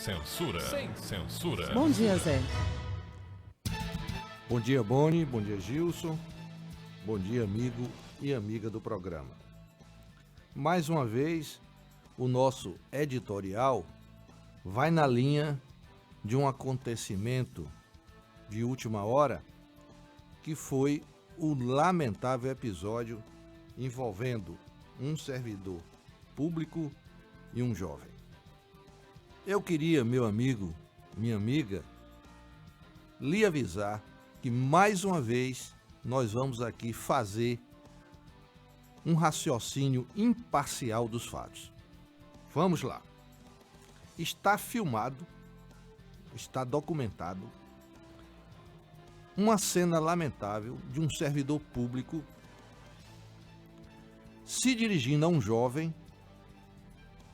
censura. Sem censura. Bom dia, Zé. Bom dia, Boni. Bom dia, Gilson. Bom dia, amigo e amiga do programa. Mais uma vez, o nosso editorial vai na linha de um acontecimento de última hora, que foi o lamentável episódio envolvendo um servidor público e um jovem. Eu queria, meu amigo, minha amiga, lhe avisar que mais uma vez nós vamos aqui fazer um raciocínio imparcial dos fatos. Vamos lá. Está filmado, está documentado uma cena lamentável de um servidor público se dirigindo a um jovem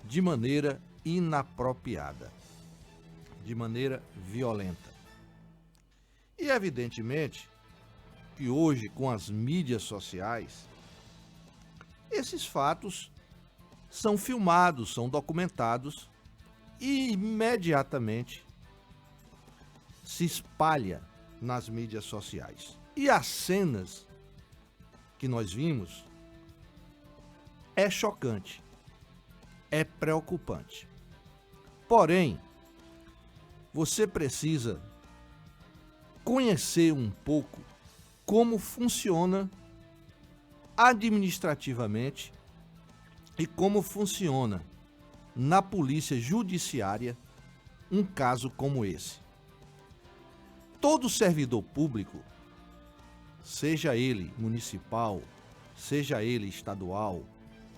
de maneira inapropriada, de maneira violenta. E evidentemente que hoje, com as mídias sociais, esses fatos são filmados, são documentados e imediatamente se espalha nas mídias sociais. E as cenas que nós vimos é chocante, é preocupante. Porém, você precisa conhecer um pouco como funciona administrativamente e como funciona na polícia judiciária um caso como esse. Todo servidor público, seja ele municipal, seja ele estadual,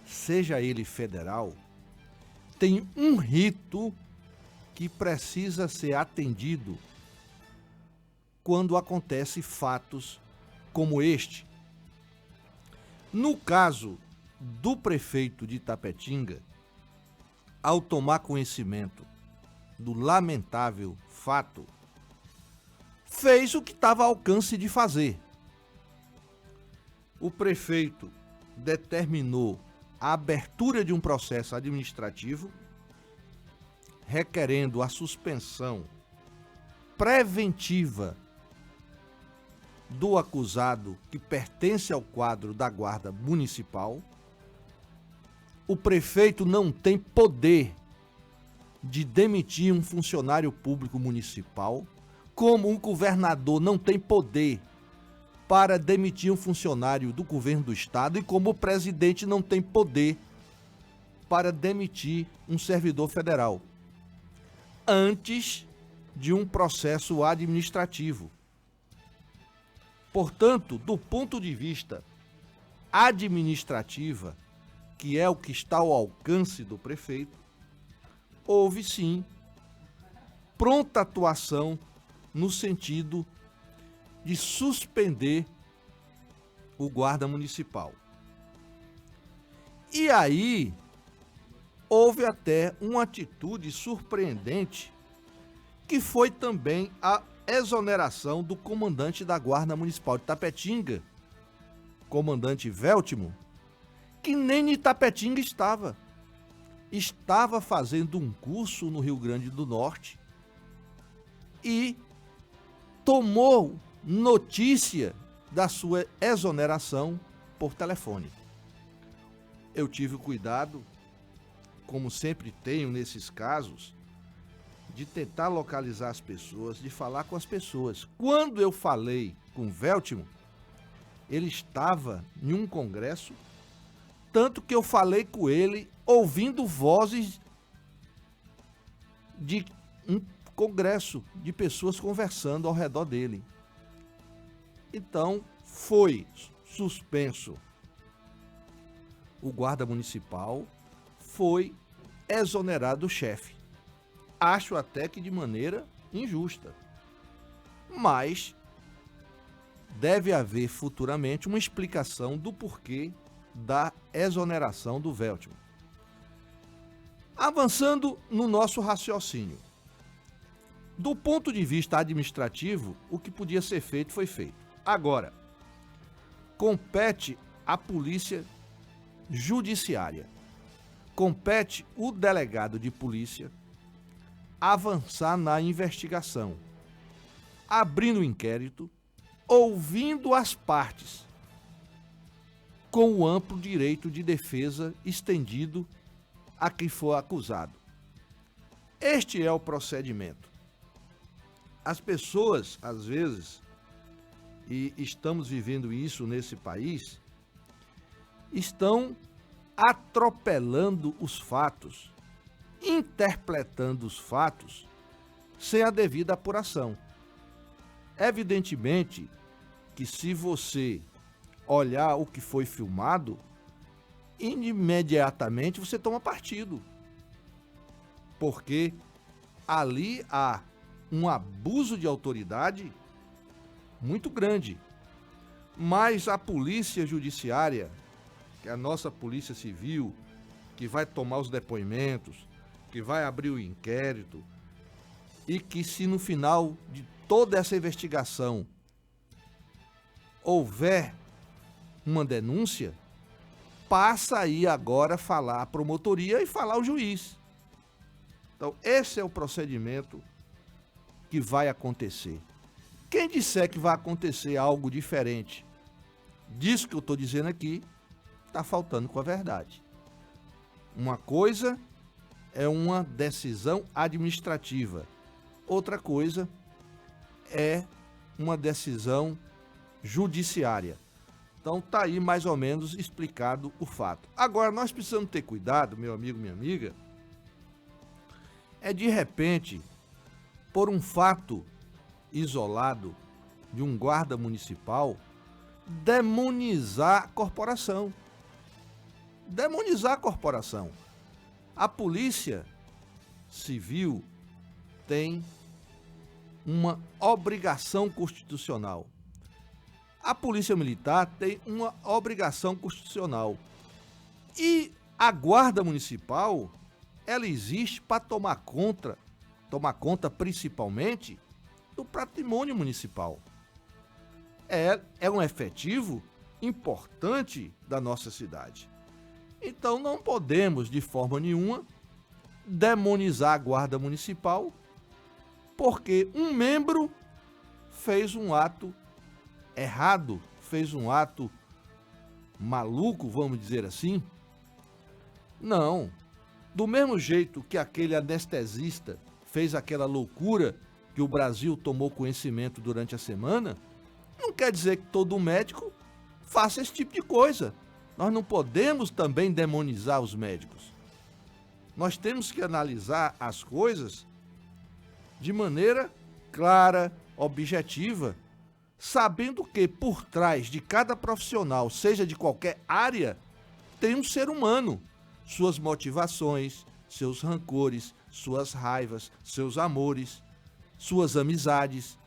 seja ele federal, tem um rito que precisa ser atendido quando acontecem fatos como este. No caso do prefeito de Itapetinga, ao tomar conhecimento do lamentável fato, fez o que estava ao alcance de fazer. O prefeito determinou a abertura de um processo administrativo, requerendo a suspensão preventiva do acusado que pertence ao quadro da Guarda Municipal. O prefeito não tem poder de demitir um funcionário público municipal, como um governador não tem poder para demitir um funcionário do governo do estado e como o presidente não tem poder para demitir um servidor federal, antes de um processo administrativo. Portanto, do ponto de vista administrativo, que é o que está ao alcance do prefeito, houve sim pronta atuação no sentido de suspender o guarda municipal. E aí, houve até uma atitude surpreendente, que foi também a exoneração do comandante da Guarda Municipal de Itapetinga, comandante Veltimo, que nem em Itapetinga estava. Estava fazendo um curso no Rio Grande do Norte e tomou notícia da sua exoneração por telefone. Eu tive cuidado, como sempre tenho nesses casos, de tentar localizar as pessoas, de falar com as pessoas. Quando eu falei com o Veltimo, ele estava em um congresso, tanto que eu falei com ele ouvindo vozes de um congresso, de pessoas conversando ao redor dele. Então, foi suspenso o guarda municipal, foi exonerado o chefe. Acho até que de maneira injusta. Mas deve haver futuramente uma explicação do porquê da exoneração do Veltimo. Avançando no nosso raciocínio. Do ponto de vista administrativo, o que podia ser feito foi feito. Agora, compete à polícia judiciária, compete o delegado de polícia avançar na investigação, abrindo o inquérito, ouvindo as partes, com o amplo direito de defesa estendido a quem for acusado. Este é o procedimento. As pessoas, às vezes, e estamos vivendo isso nesse país, estão atropelando os fatos, interpretando os fatos sem a devida apuração. Evidentemente que se você olhar o que foi filmado, imediatamente você toma partido. Porque ali há um abuso de autoridade muito grande. Mas a polícia judiciária, que é a nossa polícia civil, que vai tomar os depoimentos, que vai abrir o inquérito, e que se no final de toda essa investigação houver uma denúncia, passa aí agora a falar a promotoria e falar o juiz. Então, esse é o procedimento que vai acontecer. Quem disser que vai acontecer algo diferente disso que eu estou dizendo aqui, está faltando com a verdade. Uma coisa é uma decisão administrativa, outra coisa é uma decisão judiciária. Então tá aí mais ou menos explicado o fato. Agora, nós precisamos ter cuidado, meu amigo, minha amiga, é de repente, por um fato isolado de um guarda municipal, demonizar a corporação. Demonizar a corporação. A polícia civil tem uma obrigação constitucional. A polícia militar tem uma obrigação constitucional. E a guarda municipal, ela existe para tomar conta principalmente do patrimônio municipal. É um efetivo importante da nossa cidade. Então não podemos, de forma nenhuma, demonizar a guarda municipal porque um membro fez um ato errado, fez um ato maluco, vamos dizer assim. Não. Do mesmo jeito que aquele anestesista fez aquela loucura que o Brasil tomou conhecimento durante a semana, não quer dizer que todo médico faça esse tipo de coisa. Nós não podemos também demonizar os médicos. Nós temos que analisar as coisas de maneira clara, objetiva, sabendo que por trás de cada profissional, seja de qualquer área, tem um ser humano, suas motivações, seus rancores, suas raivas, seus amores, suas amizades.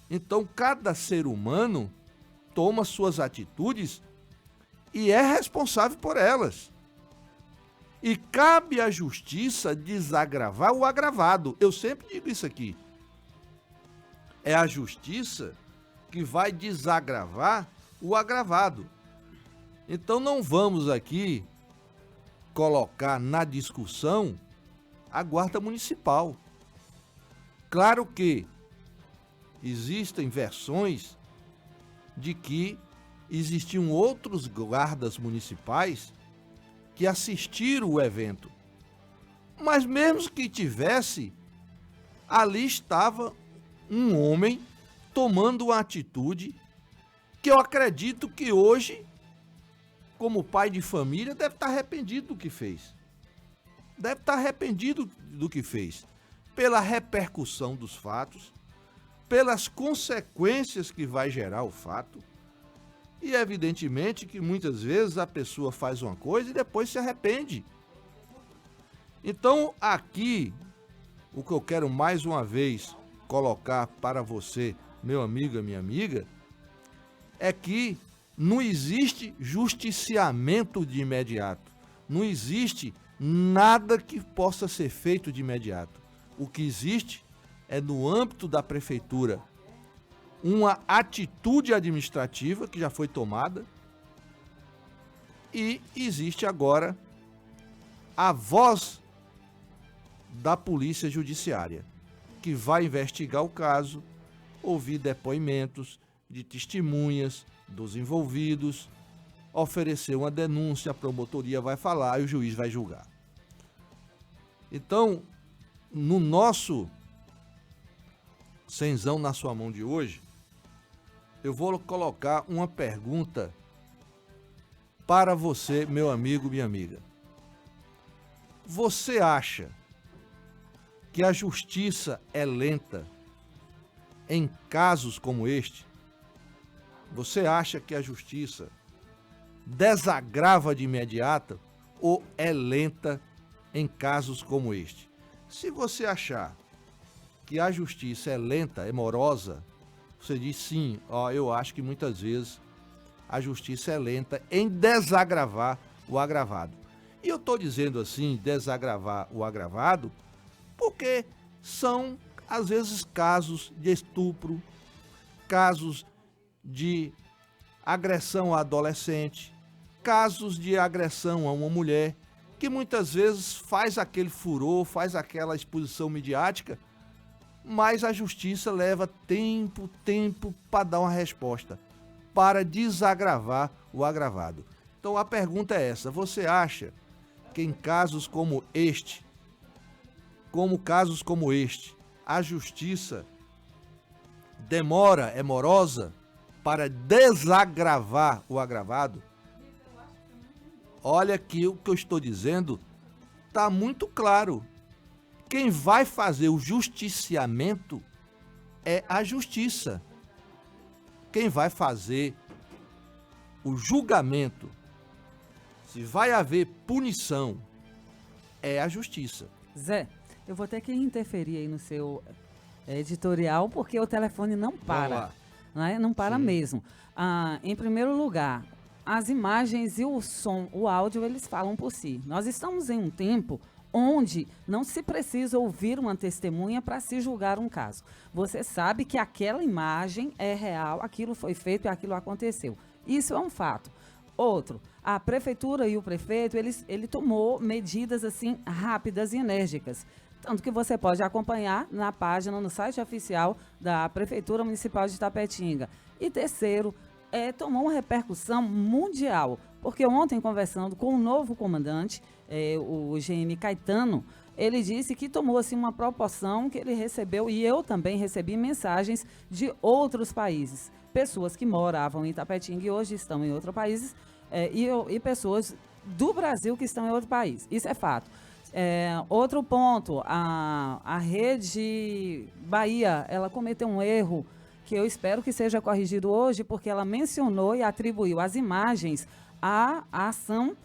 Então, cada ser humano toma suas atitudes e é responsável por elas. E cabe à justiça desagravar o agravado. Eu sempre digo isso aqui. É a justiça que vai desagravar o agravado. Então não vamos aqui colocar na discussão a guarda municipal. Claro que existem versões de que existiam outros guardas municipais que assistiram o evento. Mas mesmo que tivesse, ali estava um homem tomando uma atitude que eu acredito que hoje, como pai de família, deve estar arrependido do que fez. Deve estar arrependido do que fez. Pela repercussão dos fatos, pelas consequências que vai gerar o fato. E evidentemente que muitas vezes a pessoa faz uma coisa e depois se arrepende. Então aqui, o que eu quero mais uma vez colocar para você, meu amigo e minha amiga, é que não existe justiciamento de imediato. Não existe nada que possa ser feito de imediato. O que existe é no âmbito da prefeitura uma atitude administrativa que já foi tomada e existe agora a voz da Polícia Judiciária, que vai investigar o caso, ouvir depoimentos de testemunhas dos envolvidos, oferecer uma denúncia, a promotoria vai falar e o juiz vai julgar. Então, no nosso Cenzão na Sua Mão de hoje, eu vou colocar uma pergunta para você, meu amigo, minha amiga. Você acha que a justiça é lenta em casos como este? Você acha que a justiça desagrava de imediato ou é lenta em casos como este? Se você achar que a justiça é lenta, é morosa, você diz sim, eu acho que muitas vezes a justiça é lenta em desagravar o agravado. E eu estou dizendo assim, desagravar o agravado, porque são, às vezes, casos de estupro, casos de agressão a adolescente, casos de agressão a uma mulher, que muitas vezes faz aquele furor, faz aquela exposição midiática, mas a justiça leva tempo para dar uma resposta, para desagravar o agravado. Então a pergunta é essa: você acha que em casos como este, a justiça demora, é morosa para desagravar o agravado? Olha aqui, o que eu estou dizendo está muito claro. Quem vai fazer o justiciamento é a justiça. Quem vai fazer o julgamento, se vai haver punição, é a justiça. Zé, eu vou ter que interferir aí no seu editorial, porque o telefone não para. Né? Não para mesmo. Em primeiro lugar, as imagens e o som, o áudio, eles falam por si. Nós estamos em um tempo onde não se precisa ouvir uma testemunha para se julgar um caso. Você sabe que aquela imagem é real, aquilo foi feito e aquilo aconteceu. Isso é um fato. Outro, a prefeitura e o prefeito, ele tomou medidas assim rápidas e enérgicas. Tanto que você pode acompanhar na página, no site oficial da Prefeitura Municipal de Itapetinga. E terceiro, tomou uma repercussão mundial. Porque ontem, conversando com o novo comandante, o GM Caetano, ele disse que tomou assim, uma proporção que ele recebeu, e eu também recebi mensagens de outros países. Pessoas que moravam em Itapetinga e hoje estão em outros países, e pessoas do Brasil que estão em outro país. Isso é fato. Outro ponto, a Rede Bahia, ela cometeu um erro que eu espero que seja corrigido hoje, porque ela mencionou e atribuiu as imagens à ação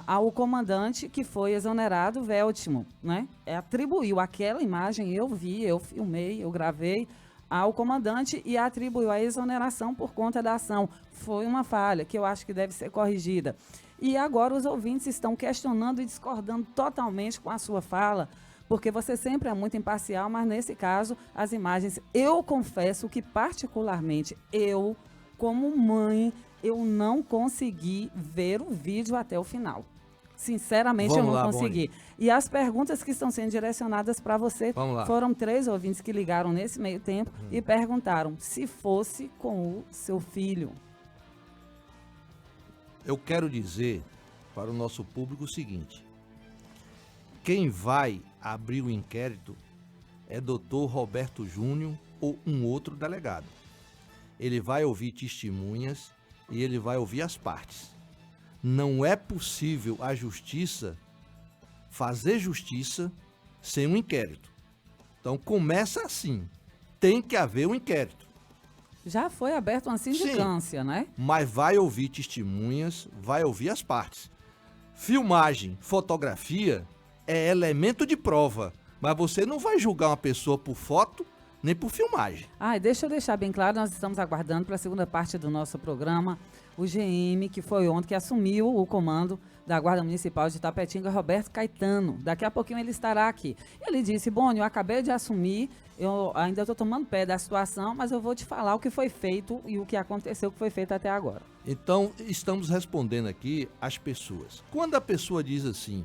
ao comandante que foi exonerado, Veltimo, né? Atribuiu aquela imagem, eu vi, eu filmei, eu gravei, ao comandante e atribuiu a exoneração por conta da ação. Foi uma falha que eu acho que deve ser corrigida. E agora os ouvintes estão questionando e discordando totalmente com a sua fala, porque você sempre é muito imparcial, mas nesse caso, as imagens, eu confesso que particularmente eu, como mãe, eu não consegui ver o vídeo até o final. Sinceramente, eu não consegui. Boni. E as perguntas que estão sendo direcionadas para você, foram 3 ouvintes que ligaram nesse meio tempo e perguntaram se fosse com o seu filho. Eu quero dizer para o nosso público o seguinte: quem vai abrir o inquérito é Dr. Roberto Júnior ou um outro delegado. Ele vai ouvir testemunhas e ele vai ouvir as partes. Não é possível a justiça fazer justiça sem um inquérito. Então começa assim, tem que haver um inquérito. Já foi aberta uma sindicância, né? Mas vai ouvir testemunhas, vai ouvir as partes. Filmagem, fotografia é elemento de prova, mas você não vai julgar uma pessoa por foto nem por filmagem. E deixa eu deixar bem claro, nós estamos aguardando para a segunda parte do nosso programa o GM, que foi ontem, que assumiu o comando da Guarda Municipal de Itapetinga, Roberto Caetano. Daqui a pouquinho ele estará aqui. Ele disse: Boni, eu acabei de assumir, eu ainda estou tomando pé da situação, mas eu vou te falar o que foi feito e o que aconteceu, o que foi feito até agora. Então, estamos respondendo aqui às pessoas. Quando a pessoa diz assim: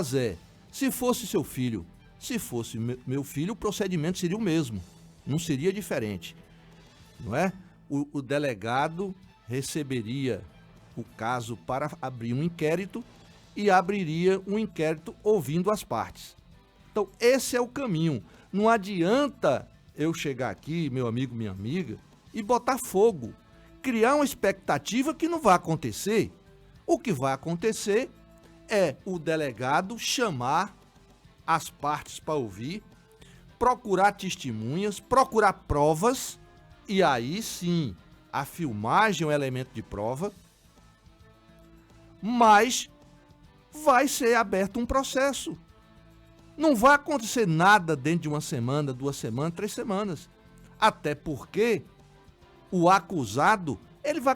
Zé, Se fosse seu filho, se fosse meu filho, o procedimento seria o mesmo, não seria diferente, não é? O delegado receberia o caso para abrir um inquérito e abriria um inquérito ouvindo as partes. Então, esse é o caminho. Não adianta eu chegar aqui, meu amigo, minha amiga, e botar fogo, criar uma expectativa que não vai acontecer. O que vai acontecer é o delegado chamar as partes para ouvir, procurar testemunhas, procurar provas, e aí sim, a filmagem é um elemento de prova, mas vai ser aberto um processo. Não vai acontecer nada dentro de uma semana, 2 semanas, 3 semanas. Até porque o acusado, ele vai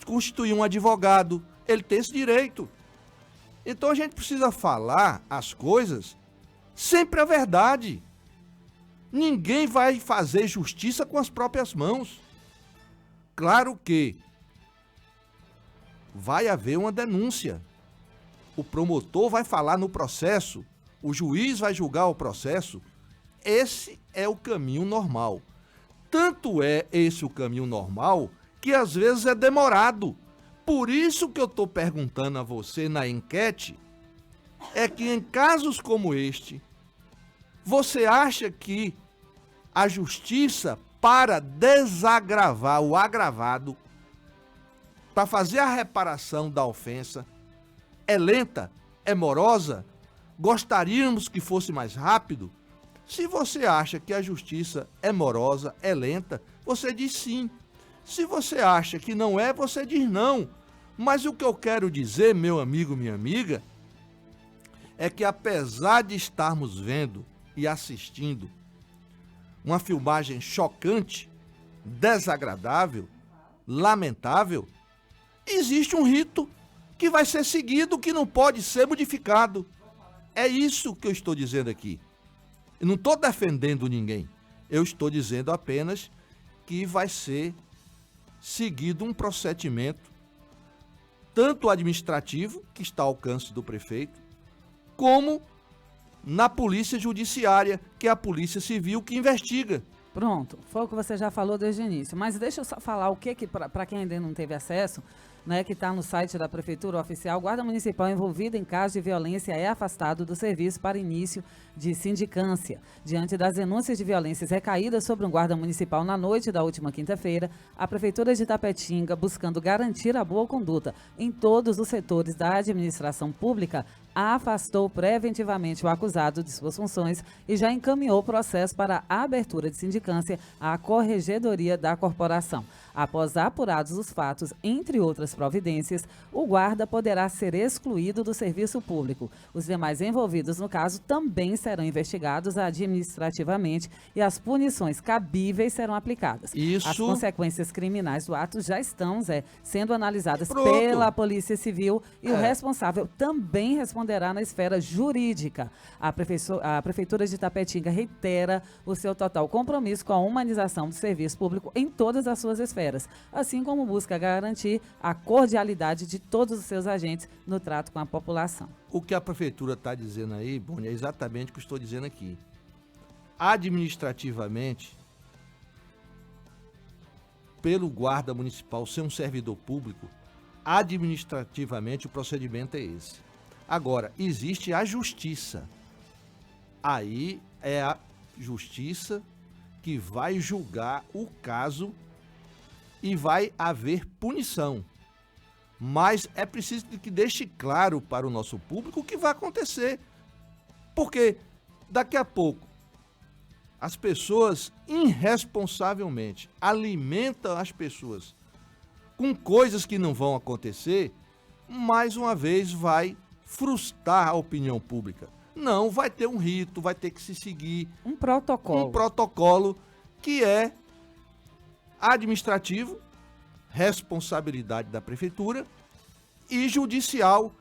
constituir um advogado, ele tem esse direito. Então a gente precisa falar as coisas sempre a verdade. Ninguém vai fazer justiça com as próprias mãos. Claro que vai haver uma denúncia. O promotor vai falar no processo, o juiz vai julgar o processo. Esse é o caminho normal. Tanto é esse o caminho normal que às vezes é demorado. Por isso que eu estou perguntando a você na enquete, é que em casos como este, você acha que a justiça, para desagravar o agravado, para fazer a reparação da ofensa, é lenta, é morosa? Gostaríamos que fosse mais rápido? Se você acha que a justiça é morosa, é lenta, você diz sim. Se você acha que não é, você diz não. Mas o que eu quero dizer, meu amigo, minha amiga, é que apesar de estarmos vendo e assistindo uma filmagem chocante, desagradável, lamentável, existe um rito que vai ser seguido, que não pode ser modificado. É isso que eu estou dizendo aqui. Eu não estou defendendo ninguém. Eu estou dizendo apenas que vai ser seguido um procedimento, tanto administrativo, que está ao alcance do prefeito, como na polícia judiciária, que é a polícia civil que investiga. Pronto, foi o que você já falou desde o início. Mas deixa eu só falar o que para quem ainda não teve acesso, né, que está no site da Prefeitura Oficial, guarda municipal envolvida em caso de violência é afastado do serviço para início de sindicância. Diante das denúncias de violências recaídas sobre um guarda municipal na noite da última quinta-feira, a Prefeitura de Itapetinga, buscando garantir a boa conduta em todos os setores da administração pública, afastou preventivamente o acusado de suas funções e já encaminhou o processo para a abertura de sindicância à Corregedoria da Corporação. Após apurados os fatos, entre outras providências, o guarda poderá ser excluído do serviço público. Os demais envolvidos no caso também serão investigados administrativamente e as punições cabíveis serão aplicadas. As consequências criminais do ato já estão, sendo analisadas pela Polícia Civil e o responsável também responderá na esfera jurídica. A Prefeitura de Itapetinga reitera o seu total compromisso com a humanização do serviço público em todas as suas esferas, assim como busca garantir a cordialidade de todos os seus agentes no trato com a população. O que a Prefeitura está dizendo aí, Boni, é exatamente o que eu estou dizendo aqui. Administrativamente, pelo guarda municipal ser um servidor público, administrativamente o procedimento é esse. Agora, existe a justiça. Aí é a justiça que vai julgar o caso e vai haver punição. Mas é preciso que deixe claro para o nosso público o que vai acontecer. Porque daqui a pouco as pessoas irresponsavelmente alimentam as pessoas com coisas que não vão acontecer, mais uma vez vai frustrar a opinião pública. Não, vai ter um rito, vai ter que se seguir um protocolo que é administrativo, responsabilidade da prefeitura, e judicial,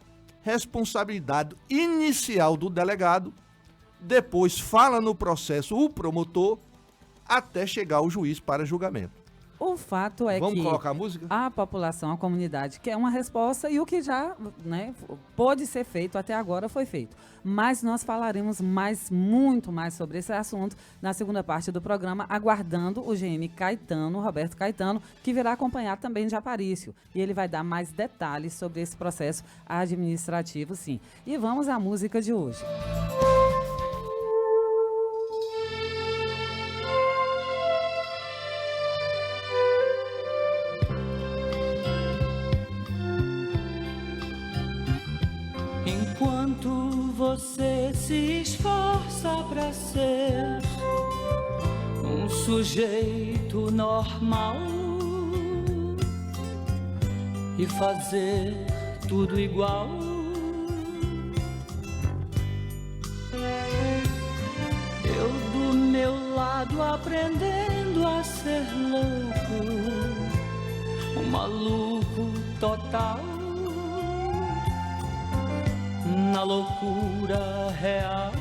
responsabilidade inicial do delegado, depois fala no processo o promotor, até chegar o juiz para julgamento. O fato é Vamos que colocar a música? a população, a comunidade quer uma resposta e o que já, né, pôde ser feito até agora foi feito. Mas nós falaremos muito mais sobre esse assunto na segunda parte do programa, aguardando o GM Caetano, Roberto Caetano, que virá acompanhar também de Aparício. E ele vai dar mais detalhes sobre esse processo administrativo, sim. E vamos à música de hoje. Enquanto você se esforça para ser um sujeito normal e fazer tudo igual, eu do meu lado aprendendo a ser louco, um maluco total. Na loucura real,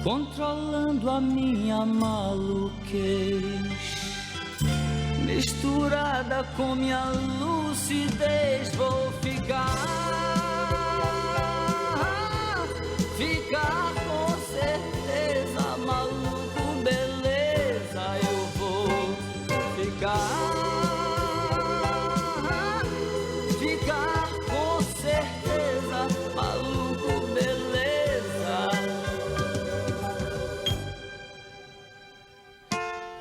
controlando a minha maluquez, misturada com minha lucidez, vou ficar com certeza maluco, beleza, eu vou ficar com certeza, maluco, beleza.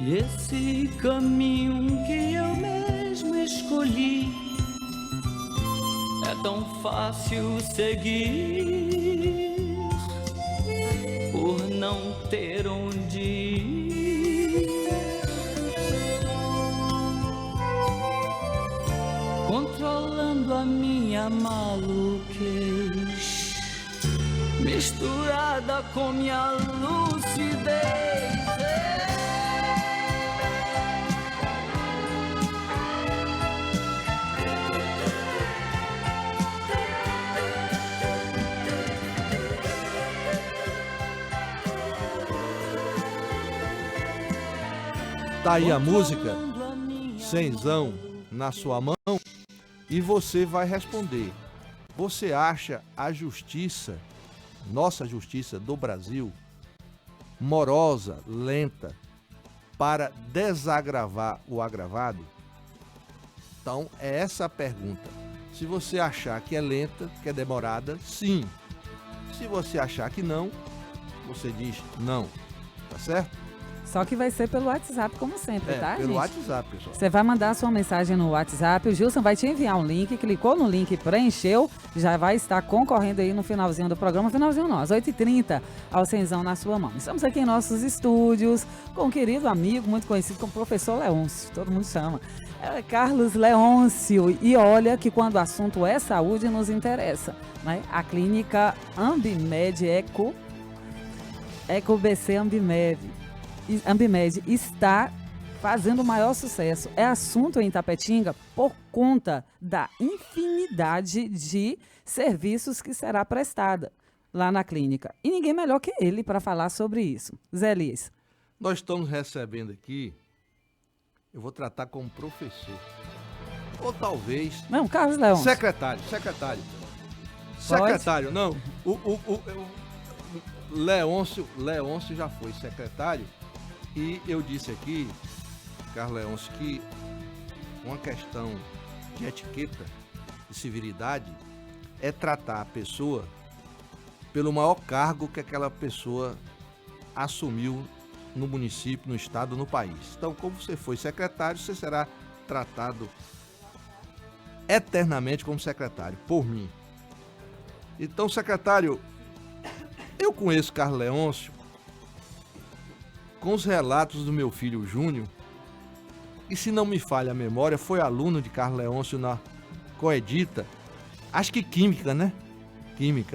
E esse caminho que eu mesmo escolhi é tão fácil seguir, por não ter onde ir. Controlando a minha maluquez, misturada com minha lucidez. Tá aí a música, Cenzão na sua mão, e você vai responder. Você acha a justiça, nossa justiça do Brasil, morosa, lenta, para desagravar o agravado? Então, é essa a pergunta. Se você achar que é lenta, que é demorada, sim. Se você achar que não, você diz não. Tá certo? Só que vai ser pelo WhatsApp, como sempre, tá, pelo gente? WhatsApp, pessoal. Você vai mandar a sua mensagem no WhatsApp, o Gilson vai te enviar um link, clicou no link, preencheu, já vai estar concorrendo aí no finalzinho do programa, finalzinho não, às 8h30, ao Cenzão na sua mão. Estamos aqui em nossos estúdios com um querido amigo, muito conhecido como Professor Leôncio, todo mundo chama. É Carlos Leôncio, e olha que quando o assunto é saúde, nos interessa, né? A clínica Ambimed EcoBC Ambimed está fazendo o maior sucesso. É assunto em Itapetinga por conta da infinidade de serviços que será prestada lá na clínica. E ninguém melhor que ele para falar sobre isso. Zé Liz. Nós estamos recebendo aqui, eu vou tratar como professor, ou talvez... Não, Carlos Leôncio. Secretário. Secretário, não. Leôncio já foi secretário. E eu disse aqui, Carlos Leôncio, que uma questão de etiqueta, de civilidade, é tratar a pessoa pelo maior cargo que aquela pessoa assumiu no município, no estado, no país. Então, como você foi secretário, você será tratado eternamente como secretário, por mim. Então, secretário, eu conheço Carlos Leôncio com os relatos do meu filho Júnior, e se não me falha a memória, foi aluno de Carlos Leôncio na Coedita, acho que Química, né? Química.